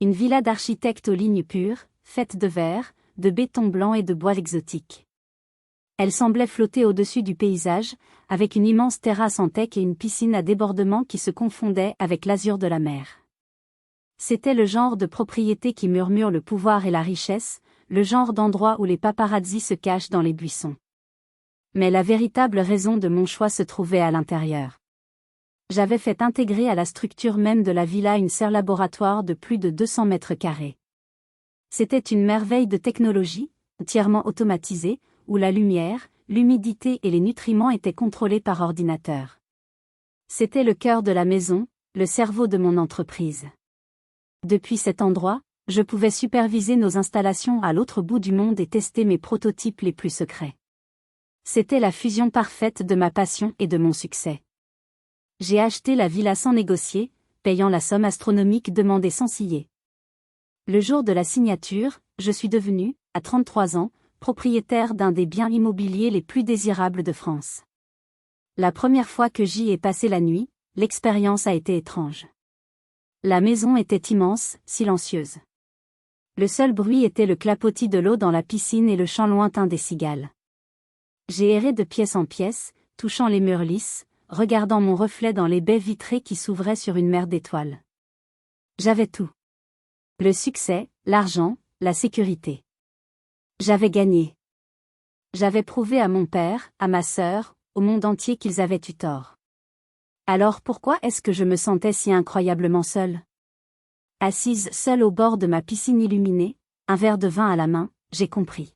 Une villa d'architecte aux lignes pures, faite de verre, de béton blanc et de bois exotiques. Elle semblait flotter au-dessus du paysage, avec une immense terrasse en teck et une piscine à débordement qui se confondait avec l'azur de la mer. C'était le genre de propriété qui murmure le pouvoir et la richesse, le genre d'endroit où les paparazzis se cachent dans les buissons. Mais la véritable raison de mon choix se trouvait à l'intérieur. J'avais fait intégrer à la structure même de la villa une serre laboratoire de plus de 200 mètres carrés. C'était une merveille de technologie, entièrement automatisée, où la lumière, l'humidité et les nutriments étaient contrôlés par ordinateur. C'était le cœur de la maison, le cerveau de mon entreprise. Depuis cet endroit, je pouvais superviser nos installations à l'autre bout du monde et tester mes prototypes les plus secrets. C'était la fusion parfaite de ma passion et de mon succès. J'ai acheté la villa sans négocier, payant la somme astronomique demandée sans ciller. Le jour de la signature, je suis devenu, à 33 ans, propriétaire d'un des biens immobiliers les plus désirables de France. La première fois que j'y ai passé la nuit, l'expérience a été étrange. La maison était immense, silencieuse. Le seul bruit était le clapotis de l'eau dans la piscine et le chant lointain des cigales. J'ai erré de pièce en pièce, touchant les murs lisses, regardant mon reflet dans les baies vitrées qui s'ouvraient sur une mer d'étoiles. J'avais tout. Le succès, l'argent, la sécurité. J'avais gagné. J'avais prouvé à mon père, à ma sœur, au monde entier qu'ils avaient eu tort. Alors pourquoi est-ce que je me sentais si incroyablement seule? Assise seule au bord de ma piscine illuminée, un verre de vin à la main, j'ai compris.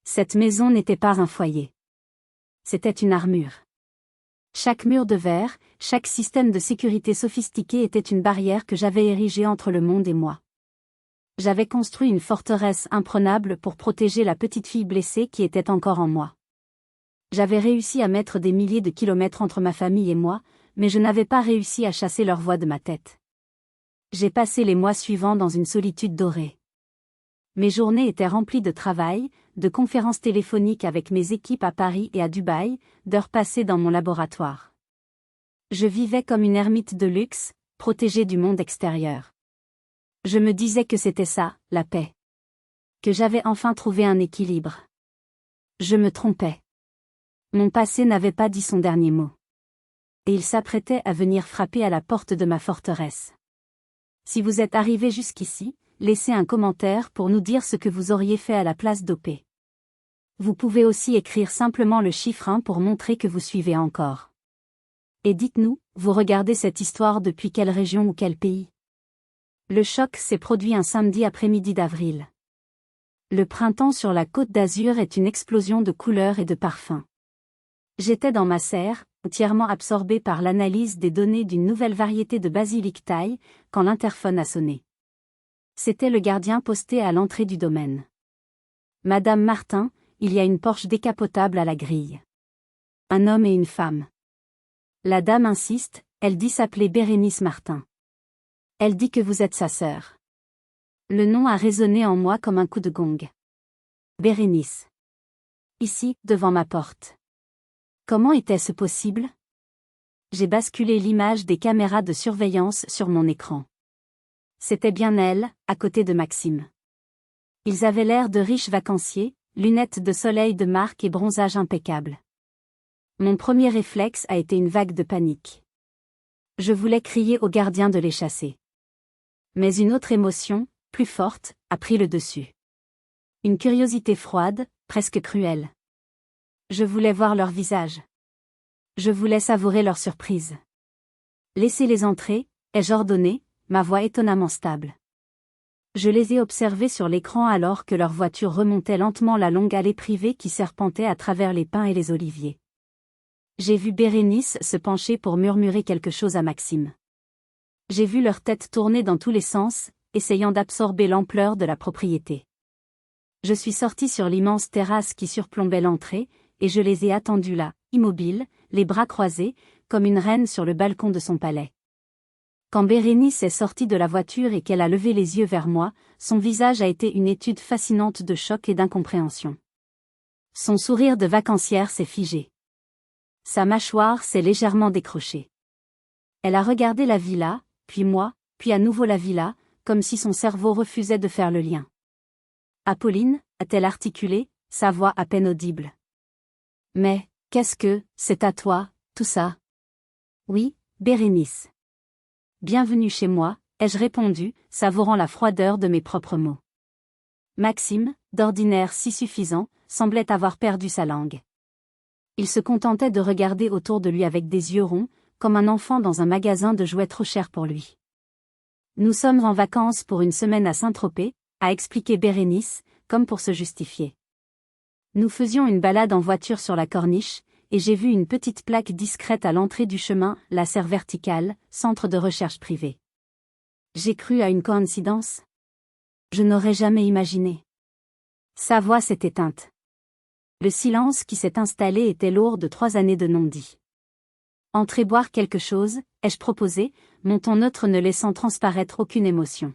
Cette maison n'était pas un foyer. C'était une armure. Chaque mur de verre, chaque système de sécurité sophistiqué était une barrière que j'avais érigée entre le monde et moi. J'avais construit une forteresse imprenable pour protéger la petite fille blessée qui était encore en moi. J'avais réussi à mettre des milliers de kilomètres entre ma famille et moi, mais je n'avais pas réussi à chasser leur voix de ma tête. J'ai passé les mois suivants dans une solitude dorée. Mes journées étaient remplies de travail, de conférences téléphoniques avec mes équipes à Paris et à Dubaï, d'heures passées dans mon laboratoire. Je vivais comme une ermite de luxe, protégée du monde extérieur. Je me disais que c'était ça, la paix. Que j'avais enfin trouvé un équilibre. Je me trompais. Mon passé n'avait pas dit son dernier mot. Et il s'apprêtait à venir frapper à la porte de ma forteresse. Si vous êtes arrivé jusqu'ici, laissez un commentaire pour nous dire ce que vous auriez fait à la place d'OP. Vous pouvez aussi écrire simplement le chiffre 1 pour montrer que vous suivez encore. Et dites-nous, vous regardez cette histoire depuis quelle région ou quel pays? Le choc s'est produit un samedi après-midi d'avril. Le printemps sur la Côte d'Azur est une explosion de couleurs et de parfums. J'étais dans ma serre, entièrement absorbée par l'analyse des données d'une nouvelle variété de basilic thaï, quand l'interphone a sonné. C'était le gardien posté à l'entrée du domaine. Madame Martin, il y a une Porsche décapotable à la grille. Un homme et une femme. La dame insiste, elle dit s'appeler Bérénice Martin. Elle dit que vous êtes sa sœur. Le nom a résonné en moi comme un coup de gong. Bérénice. Ici, devant ma porte. Comment était-ce possible? J'ai basculé l'image des caméras de surveillance sur mon écran. C'était bien elle, à côté de Maxime. Ils avaient l'air de riches vacanciers, lunettes de soleil de marque et bronzage impeccable. Mon premier réflexe a été une vague de panique. Je voulais crier au gardien de les chasser. Mais une autre émotion, plus forte, a pris le dessus. Une curiosité froide, presque cruelle. Je voulais voir leur visage. Je voulais savourer leur surprise. Laissez-les entrer, ai-je ordonné, ma voix étonnamment stable. Je les ai observés sur l'écran alors que leur voiture remontait lentement la longue allée privée qui serpentait à travers les pins et les oliviers. J'ai vu Bérénice se pencher pour murmurer quelque chose à Maxime. J'ai vu leur tête tourner dans tous les sens, essayant d'absorber l'ampleur de la propriété. Je suis sorti sur l'immense terrasse qui surplombait l'entrée, et je les ai attendus là, immobiles, les bras croisés, comme une reine sur le balcon de son palais. Quand Bérénice est sortie de la voiture et qu'elle a levé les yeux vers moi, son visage a été une étude fascinante de choc et d'incompréhension. Son sourire de vacancière s'est figé. Sa mâchoire s'est légèrement décrochée. Elle a regardé la villa, puis moi, puis à nouveau la villa, comme si son cerveau refusait de faire le lien. Apolline, a-t-elle articulé, sa voix à peine audible. Mais, qu'est-ce que, c'est à toi, tout ça? Oui, Bérénice. Bienvenue chez moi, ai-je répondu, savourant la froideur de mes propres mots. Maxime, d'ordinaire si suffisant, semblait avoir perdu sa langue. Il se contentait de regarder autour de lui avec des yeux ronds, comme un enfant dans un magasin de jouets trop cher pour lui. Nous sommes en vacances pour une semaine à Saint-Tropez, a expliqué Bérénice, comme pour se justifier. Nous faisions une balade en voiture sur la corniche, et j'ai vu une petite plaque discrète à l'entrée du chemin, la serre verticale, centre de recherche privé. J'ai cru à une coïncidence. Je n'aurais jamais imaginé. Sa voix s'est éteinte. Le silence qui s'est installé était lourd de 3 années de non-dit. Entrez boire quelque chose, ai-je proposé, mon ton neutre ne laissant transparaître aucune émotion.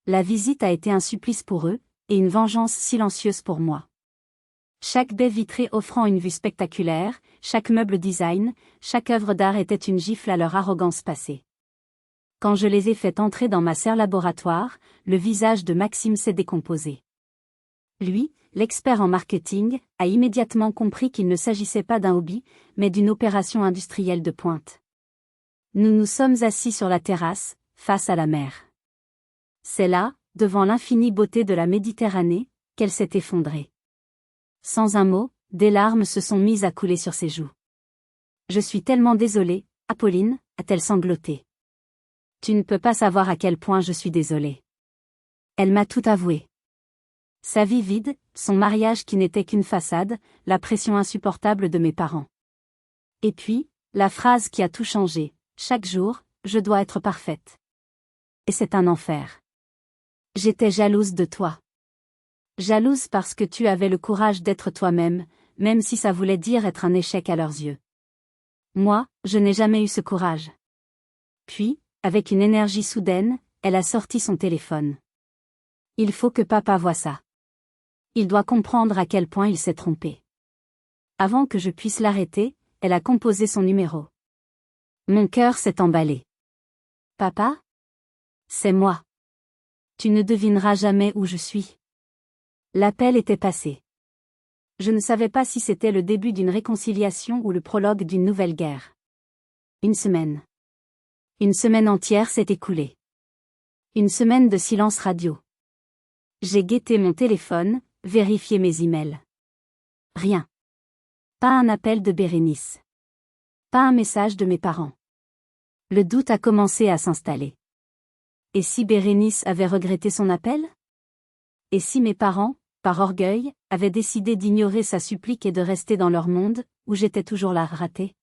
La visite a été un supplice pour eux, et une vengeance silencieuse pour moi. Chaque baie vitrée offrant une vue spectaculaire, chaque meuble design, chaque œuvre d'art était une gifle à leur arrogance passée. Quand je les ai fait entrer dans ma serre laboratoire, le visage de Maxime s'est décomposé. Lui, l'expert en marketing, a immédiatement compris qu'il ne s'agissait pas d'un hobby, mais d'une opération industrielle de pointe. Nous nous sommes assis sur la terrasse, face à la mer. C'est là, devant l'infinie beauté de la Méditerranée, qu'elle s'est effondrée. Sans un mot, des larmes se sont mises à couler sur ses joues. Je suis tellement désolée, Apolline, a-t-elle sangloté. Tu ne peux pas savoir à quel point je suis désolée. Elle m'a tout avoué. Sa vie vide, son mariage qui n'était qu'une façade, la pression insupportable de mes parents. Et puis, la phrase qui a tout changé, chaque jour, je dois être parfaite. Et c'est un enfer. J'étais jalouse de toi. Jalouse parce que tu avais le courage d'être toi-même, même si ça voulait dire être un échec à leurs yeux. Moi, je n'ai jamais eu ce courage. Puis, avec une énergie soudaine, elle a sorti son téléphone. Il faut que papa voie ça. Il doit comprendre à quel point il s'est trompé. Avant que je puisse l'arrêter, elle a composé son numéro. Mon cœur s'est emballé. Papa? C'est moi. Tu ne devineras jamais où je suis. L'appel était passé. Je ne savais pas si c'était le début d'une réconciliation ou le prologue d'une nouvelle guerre. Une semaine. Une semaine entière s'est écoulée. Une semaine de silence radio. J'ai guetté mon téléphone, vérifié mes emails. Rien. Pas un appel de Bérénice. Pas un message de mes parents. Le doute a commencé à s'installer. Et si Bérénice avait regretté son appel? Et si mes parents, par orgueil, avaient décidé d'ignorer sa supplique et de rester dans leur monde, où j'étais toujours là ratée?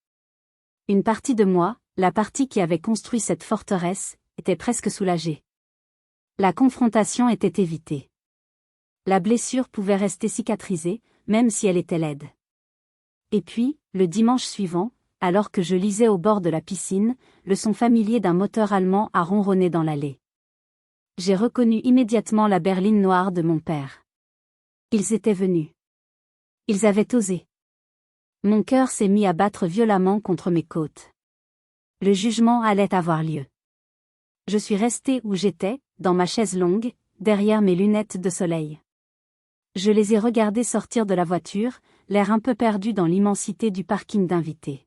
Une partie de moi, la partie qui avait construit cette forteresse, était presque soulagée. La confrontation était évitée. La blessure pouvait rester cicatrisée, même si elle était laide. Et puis, le dimanche suivant, alors que je lisais au bord de la piscine, le son familier d'un moteur allemand a ronronné dans l'allée. J'ai reconnu immédiatement la berline noire de mon père. Ils étaient venus. Ils avaient osé. Mon cœur s'est mis à battre violemment contre mes côtes. Le jugement allait avoir lieu. Je suis restée où j'étais, dans ma chaise longue, derrière mes lunettes de soleil. Je les ai regardés sortir de la voiture, l'air un peu perdu dans l'immensité du parking d'invités.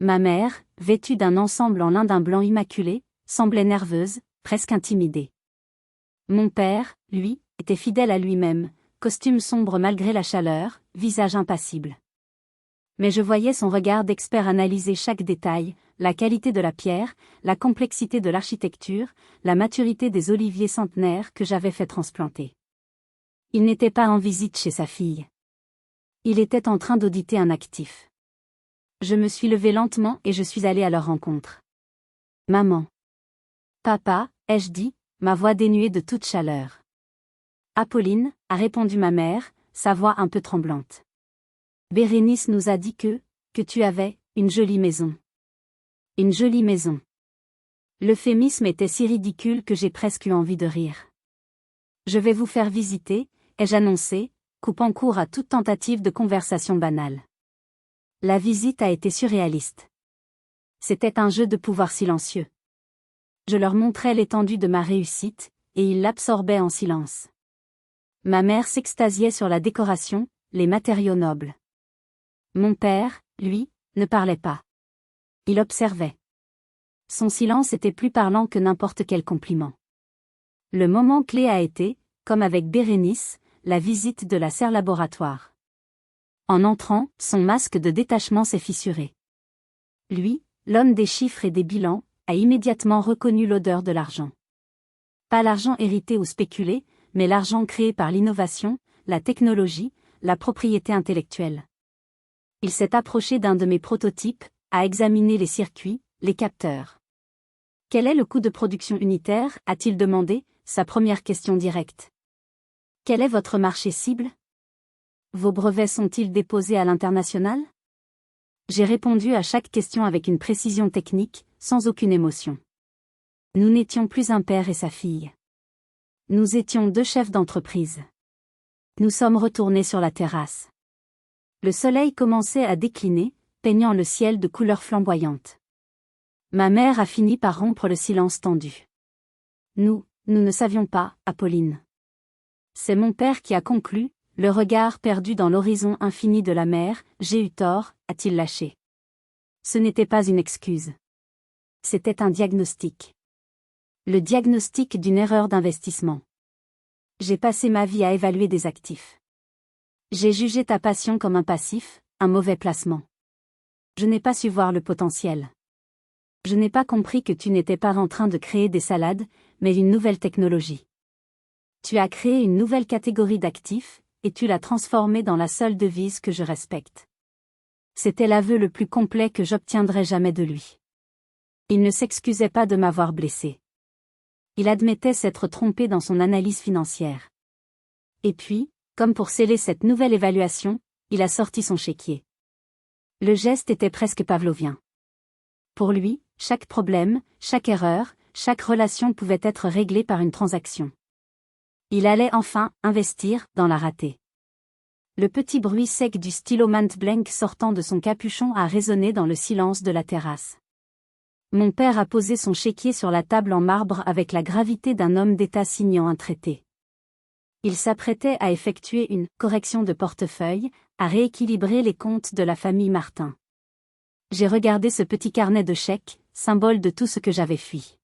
Ma mère, vêtue d'un ensemble en lin d'un blanc immaculé, semblait nerveuse, presque intimidée. Mon père, lui, était fidèle à lui-même, costume sombre malgré la chaleur, visage impassible. Mais je voyais son regard d'expert analyser chaque détail, la qualité de la pierre, la complexité de l'architecture, la maturité des oliviers centenaires que j'avais fait transplanter. Il n'était pas en visite chez sa fille. Il était en train d'auditer un actif. Je me suis levée lentement et je suis allée à leur rencontre. Maman. Papa, ai-je dit, ma voix dénuée de toute chaleur. Apolline, a répondu ma mère, sa voix un peu tremblante. Bérénice nous a dit que tu avais, une jolie maison. Une jolie maison. L'euphémisme était si ridicule que j'ai presque eu envie de rire. Je vais vous faire visiter, ai-je annoncé, coupant court à toute tentative de conversation banale. La visite a été surréaliste. C'était un jeu de pouvoir silencieux. Je leur montrais l'étendue de ma réussite, et ils l'absorbaient en silence. Ma mère s'extasiait sur la décoration, les matériaux nobles. Mon père, lui, ne parlait pas. Il observait. Son silence était plus parlant que n'importe quel compliment. Le moment clé a été, comme avec Bérénice, la visite de la serre laboratoire. En entrant, son masque de détachement s'est fissuré. Lui, l'homme des chiffres et des bilans, a immédiatement reconnu l'odeur de l'argent. Pas l'argent hérité ou spéculé, mais l'argent créé par l'innovation, la technologie, la propriété intellectuelle. Il s'est approché d'un de mes prototypes, a examiné les circuits, les capteurs. Quel est le coût de production unitaire, a-t-il demandé, sa première question directe. Quel est votre marché cible? Vos brevets sont-ils déposés à l'international? J'ai répondu à chaque question avec une précision technique, sans aucune émotion. Nous n'étions plus un père et sa fille. Nous étions deux chefs d'entreprise. Nous sommes retournés sur la terrasse. Le soleil commençait à décliner, peignant le ciel de couleurs flamboyantes. Ma mère a fini par rompre le silence tendu. Nous ne savions pas, Apolline. C'est mon père qui a conclu, le regard perdu dans l'horizon infini de la mer. J'ai eu tort, a-t-il lâché. Ce n'était pas une excuse. C'était un diagnostic. Le diagnostic d'une erreur d'investissement. J'ai passé ma vie à évaluer des actifs. J'ai jugé ta passion comme un passif, un mauvais placement. Je n'ai pas su voir le potentiel. Je n'ai pas compris que tu n'étais pas en train de créer des salades, mais une nouvelle technologie. Tu as créé une nouvelle catégorie d'actifs, et tu l'as transformée dans la seule devise que je respecte. C'était l'aveu le plus complet que j'obtiendrai jamais de lui. Il ne s'excusait pas de m'avoir blessé. Il admettait s'être trompé dans son analyse financière. Et puis, comme pour sceller cette nouvelle évaluation, il a sorti son chéquier. Le geste était presque pavlovien. Pour lui, chaque problème, chaque erreur, chaque relation pouvait être réglée par une transaction. Il allait enfin investir dans la ratée. Le petit bruit sec du stylo Montblanc sortant de son capuchon a résonné dans le silence de la terrasse. Mon père a posé son chéquier sur la table en marbre avec la gravité d'un homme d'État signant un traité. Il s'apprêtait à effectuer une correction de portefeuille, à rééquilibrer les comptes de la famille Martin. J'ai regardé ce petit carnet de chèques, symbole de tout ce que j'avais fui.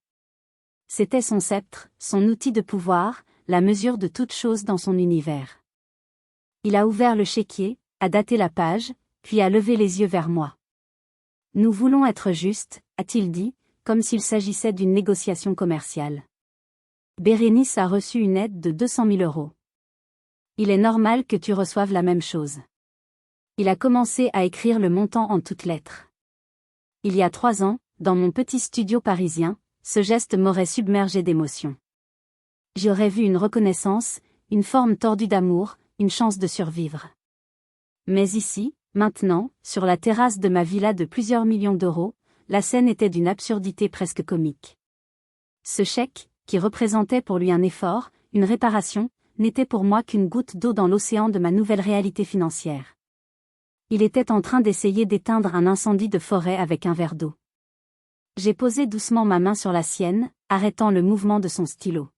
C'était son sceptre, son outil de pouvoir, la mesure de toute chose dans son univers. Il a ouvert le chéquier, a daté la page, puis a levé les yeux vers moi. Nous voulons être justes, a-t-il dit, comme s'il s'agissait d'une négociation commerciale. Bérénice a reçu une aide de 200 000 €. Il est normal que tu reçoives la même chose. Il a commencé à écrire le montant en toutes lettres. Il y a 3 ans, dans mon petit studio parisien, ce geste m'aurait submergé d'émotion. J'y aurais vu une reconnaissance, une forme tordue d'amour, une chance de survivre. Mais ici, maintenant, sur la terrasse de ma villa de plusieurs millions d'euros, la scène était d'une absurdité presque comique. Ce chèque, qui représentait pour lui un effort, une réparation, n'était pour moi qu'une goutte d'eau dans l'océan de ma nouvelle réalité financière. Il était en train d'essayer d'éteindre un incendie de forêt avec un verre d'eau. J'ai posé doucement ma main sur la sienne, arrêtant le mouvement de son stylo.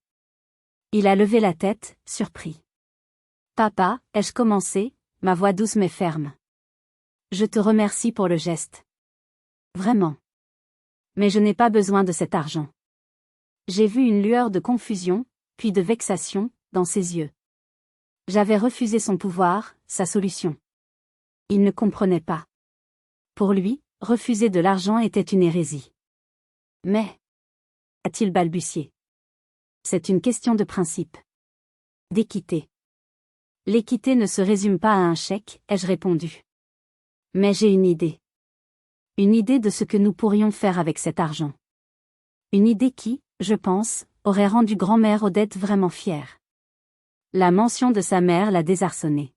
Il a levé la tête, surpris. « Papa, ai-je commencé ?» Ma voix douce mais ferme. « Je te remercie pour le geste. Vraiment. Mais je n'ai pas besoin de cet argent. » J'ai vu une lueur de confusion, puis de vexation, dans ses yeux. J'avais refusé son pouvoir, sa solution. Il ne comprenait pas. Pour lui, refuser de l'argent était une hérésie. Mais, a-t-il balbutié. C'est une question de principe. D'équité. L'équité ne se résume pas à un chèque, ai-je répondu. Mais j'ai une idée. Une idée de ce que nous pourrions faire avec cet argent. Une idée qui, je pense, aurait rendu grand-mère Odette vraiment fière. La mention de sa mère l'a désarçonnée.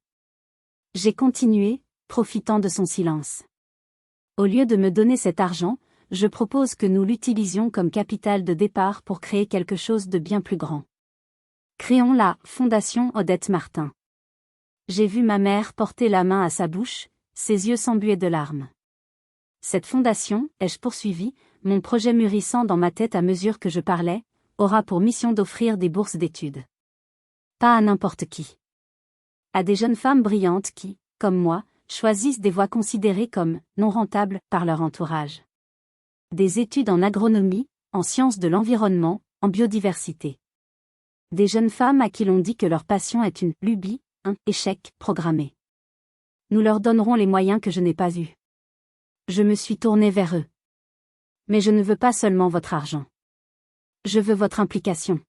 J'ai continué, profitant de son silence. Au lieu de me donner cet argent, je propose que nous l'utilisions comme capital de départ pour créer quelque chose de bien plus grand. Créons la Fondation Odette Martin. J'ai vu ma mère porter la main à sa bouche, ses yeux s'embuaient de larmes. Cette fondation, ai-je poursuivi, mon projet mûrissant dans ma tête à mesure que je parlais, aura pour mission d'offrir des bourses d'études. Pas à n'importe qui. À des jeunes femmes brillantes qui, comme moi, choisissent des voies considérées comme non rentables par leur entourage. Des études en agronomie, en sciences de l'environnement, en biodiversité. Des jeunes femmes à qui l'on dit que leur passion est une lubie, un échec programmé. Nous leur donnerons les moyens que je n'ai pas eus. Je me suis tournée vers eux. Mais je ne veux pas seulement votre argent. Je veux votre implication.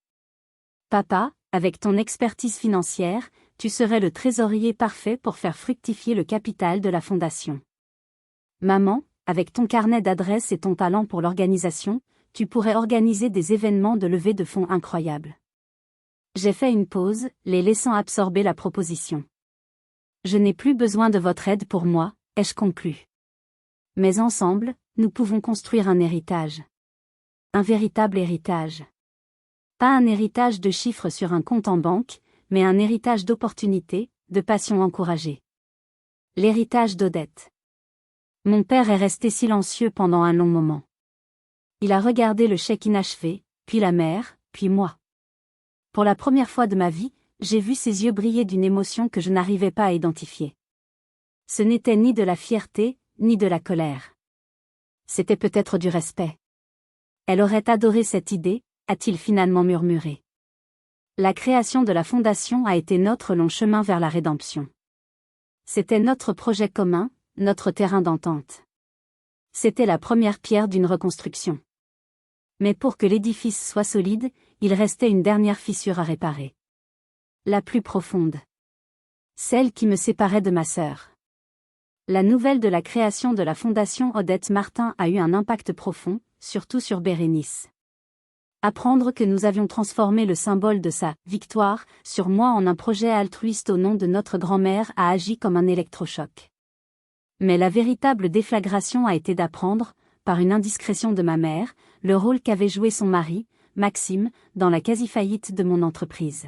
Papa, avec ton expertise financière, tu serais le trésorier parfait pour faire fructifier le capital de la fondation. Maman, avec ton carnet d'adresses et ton talent pour l'organisation, tu pourrais organiser des événements de levée de fonds incroyables. J'ai fait une pause, les laissant absorber la proposition. Je n'ai plus besoin de votre aide pour moi, ai-je conclu. Mais ensemble, nous pouvons construire un héritage. Un véritable héritage. Pas un héritage de chiffres sur un compte en banque, mais un héritage d'opportunités, de passions encouragées. L'héritage d'Odette. Mon père est resté silencieux pendant un long moment. Il a regardé le chèque inachevé, puis la mère, puis moi. Pour la première fois de ma vie, j'ai vu ses yeux briller d'une émotion que je n'arrivais pas à identifier. Ce n'était ni de la fierté, ni de la colère. C'était peut-être du respect. Elle aurait adoré cette idée, a-t-il finalement murmuré. La création de la fondation a été notre long chemin vers la rédemption. C'était notre projet commun, notre terrain d'entente. C'était la première pierre d'une reconstruction. Mais pour que l'édifice soit solide, il restait une dernière fissure à réparer. La plus profonde. Celle qui me séparait de ma sœur. La nouvelle de la création de la fondation Odette Martin a eu un impact profond, surtout sur Bérénice. Apprendre que nous avions transformé le symbole de sa victoire sur moi en un projet altruiste au nom de notre grand-mère a agi comme un électrochoc. Mais la véritable déflagration a été d'apprendre, par une indiscrétion de ma mère, le rôle qu'avait joué son mari, Maxime, dans la quasi-faillite de mon entreprise.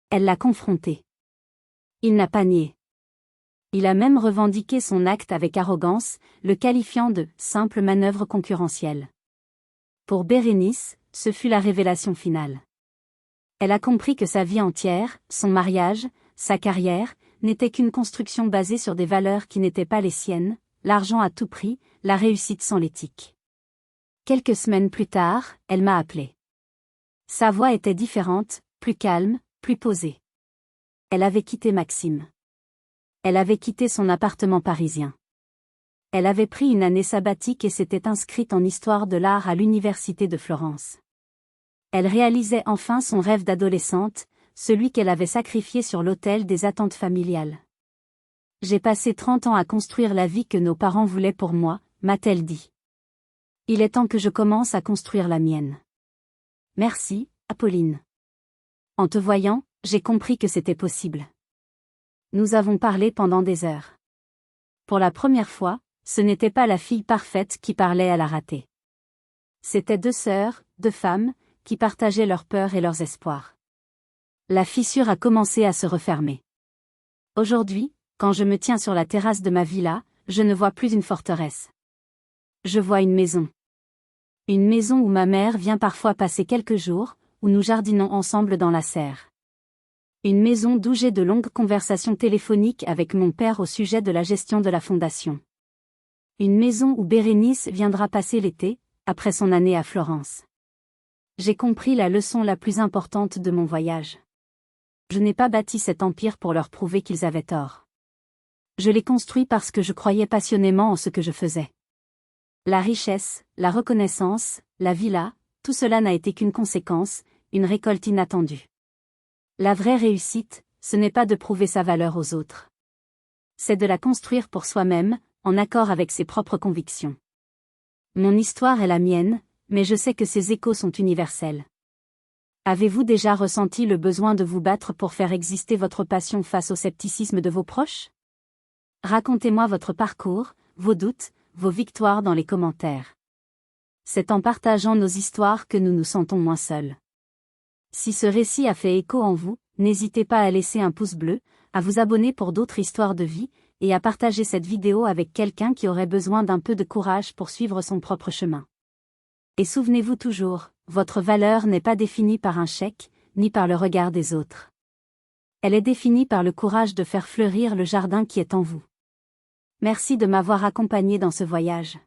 Elle l'a confronté. Il n'a pas nié. Il a même revendiqué son acte avec arrogance, le qualifiant de « simple manœuvre concurrentielle ». Pour Bérénice, ce fut la révélation finale. Elle a compris que sa vie entière, son mariage, sa carrière, n'était qu'une construction basée sur des valeurs qui n'étaient pas les siennes, l'argent à tout prix, la réussite sans l'éthique. Quelques semaines plus tard, elle m'a appelé. Sa voix était différente, plus calme, plus posée. Elle avait quitté Maxime. Elle avait quitté son appartement parisien. Elle avait pris une année sabbatique et s'était inscrite en histoire de l'art à l'université de Florence. Elle réalisait enfin son rêve d'adolescente, celui qu'elle avait sacrifié sur l'autel des attentes familiales. J'ai passé 30 ans à construire la vie que nos parents voulaient pour moi, m'a-t-elle dit. Il est temps que je commence à construire la mienne. Merci, Apolline. En te voyant, j'ai compris que c'était possible. Nous avons parlé pendant des heures. Pour la première fois, ce n'était pas la fille parfaite qui parlait à la ratée. C'étaient deux sœurs, deux femmes, qui partageaient leurs peurs et leurs espoirs. La fissure a commencé à se refermer. Aujourd'hui, quand je me tiens sur la terrasse de ma villa, je ne vois plus une forteresse. Je vois une maison. Une maison où ma mère vient parfois passer quelques jours, où nous jardinons ensemble dans la serre. Une maison d'où j'ai de longues conversations téléphoniques avec mon père au sujet de la gestion de la fondation. Une maison où Bérénice viendra passer l'été, après son année à Florence. J'ai compris la leçon la plus importante de mon voyage. Je n'ai pas bâti cet empire pour leur prouver qu'ils avaient tort. Je l'ai construit parce que je croyais passionnément en ce que je faisais. La richesse, la reconnaissance, la villa, tout cela n'a été qu'une conséquence, une récolte inattendue. La vraie réussite, ce n'est pas de prouver sa valeur aux autres. C'est de la construire pour soi-même, en accord avec ses propres convictions. Mon histoire est la mienne, mais je sais que ses échos sont universels. Avez-vous déjà ressenti le besoin de vous battre pour faire exister votre passion face au scepticisme de vos proches? Racontez-moi votre parcours, vos doutes, vos victoires dans les commentaires. C'est en partageant nos histoires que nous nous sentons moins seuls. Si ce récit a fait écho en vous, n'hésitez pas à laisser un pouce bleu, à vous abonner pour d'autres histoires de vie, et à partager cette vidéo avec quelqu'un qui aurait besoin d'un peu de courage pour suivre son propre chemin. Et souvenez-vous toujours, votre valeur n'est pas définie par un chèque, ni par le regard des autres. Elle est définie par le courage de faire fleurir le jardin qui est en vous. Merci de m'avoir accompagné dans ce voyage.